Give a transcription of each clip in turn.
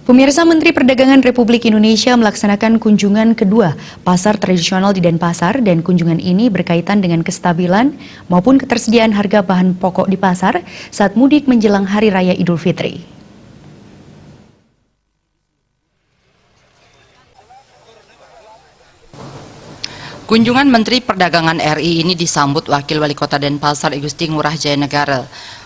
Pemirsa, Menteri Perdagangan Republik Indonesia melaksanakan kunjungan kedua pasar tradisional di Denpasar, dan kunjungan ini berkaitan dengan kestabilan maupun ketersediaan harga bahan pokok di pasar saat mudik menjelang Hari Raya Idul Fitri. Kunjungan Menteri Perdagangan RI ini disambut Wakil Wali Kota Denpasar I Gusti Ngurah Jaya Negara.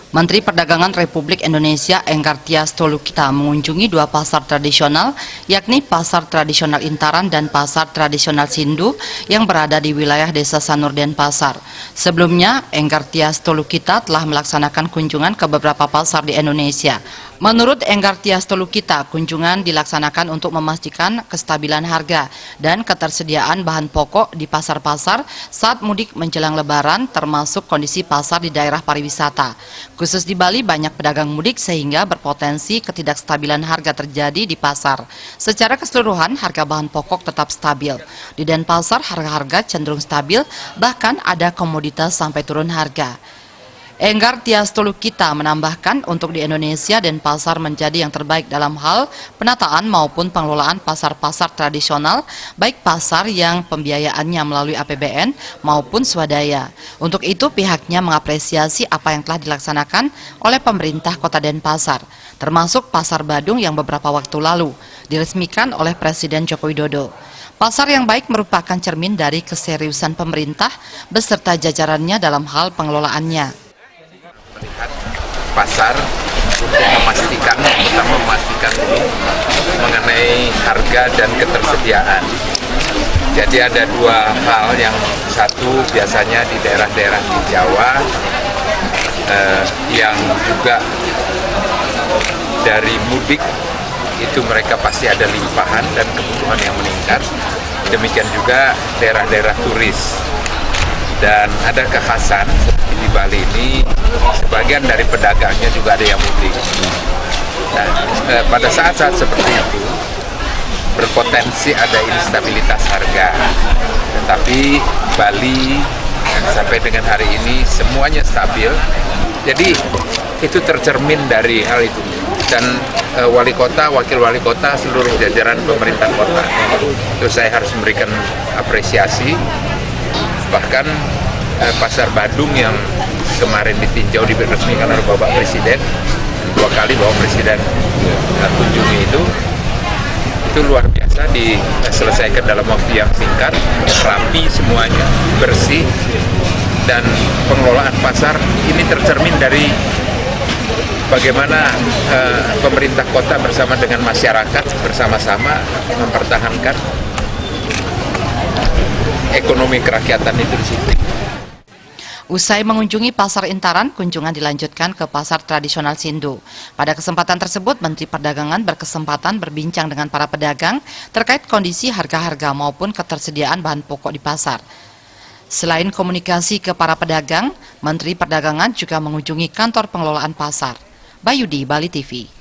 Menteri Perdagangan Republik Indonesia Enggar Tias Tolukita mengunjungi dua pasar tradisional, yakni Pasar Tradisional Intaran dan Pasar Tradisional Sindu yang berada di wilayah Desa Sanur Denpasar. Sebelumnya, Enggar Tias Tolukita telah melaksanakan kunjungan ke beberapa pasar di Indonesia. Menurut Enggar Tias Tolukita, kunjungan dilaksanakan untuk memastikan kestabilan harga dan ketersediaan bahan pokok di pasar-pasar saat mudik menjelang Lebaran, termasuk kondisi pasar di daerah pariwisata. Khusus di Bali, banyak pedagang mudik sehingga berpotensi ketidakstabilan harga terjadi di pasar. Secara keseluruhan, harga bahan pokok tetap stabil. Di Denpasar, harga-harga cenderung stabil, bahkan ada komoditas sampai turun harga. Enggar Tias Tolukita menambahkan, untuk di Indonesia, Denpasar menjadi yang terbaik dalam hal penataan maupun pengelolaan pasar-pasar tradisional, baik pasar yang pembiayaannya melalui APBN maupun swadaya. Untuk itu, pihaknya mengapresiasi apa yang telah dilaksanakan oleh pemerintah Kota Denpasar, termasuk Pasar Badung yang beberapa waktu lalu diresmikan oleh Presiden Joko Widodo. Pasar yang baik merupakan cermin dari keseriusan pemerintah beserta jajarannya dalam hal pengelolaannya. Melihat pasar untuk memastikan dulu mengenai harga dan ketersediaan. Jadi ada dua hal, yang satu biasanya di daerah-daerah di Jawa yang juga dari mudik itu mereka pasti ada limpahan dan kebutuhan yang meningkat. Demikian juga daerah-daerah turis. Dan ada kekhasan di Bali ini, sebagian dari pedagangnya juga ada yang mudik. Nah, pada saat-saat seperti itu berpotensi ada instabilitas harga. Tetapi Bali sampai dengan hari ini semuanya stabil. Jadi itu tercermin dari hal itu. Dan wali kota, wakil wali kota, seluruh jajaran pemerintah kota, itu saya harus memberikan apresiasi. Bahkan Pasar Badung yang kemarin ditinjau, diresmikan oleh Bapak Presiden, dua kali Bapak Presiden kunjungi itu luar biasa, diselesaikan dalam waktu yang singkat, rapi semuanya, bersih, dan pengelolaan pasar ini tercermin dari bagaimana pemerintah kota bersama dengan masyarakat bersama-sama mempertahankan ekonomi kerakyatan itu di situ. Usai mengunjungi Pasar Intaran, kunjungan dilanjutkan ke Pasar Tradisional Sindu. Pada kesempatan tersebut, Menteri Perdagangan berkesempatan berbincang dengan para pedagang terkait kondisi harga-harga maupun ketersediaan bahan pokok di pasar. Selain komunikasi ke para pedagang, Menteri Perdagangan juga mengunjungi kantor pengelolaan pasar. Bayudi, Bali TV.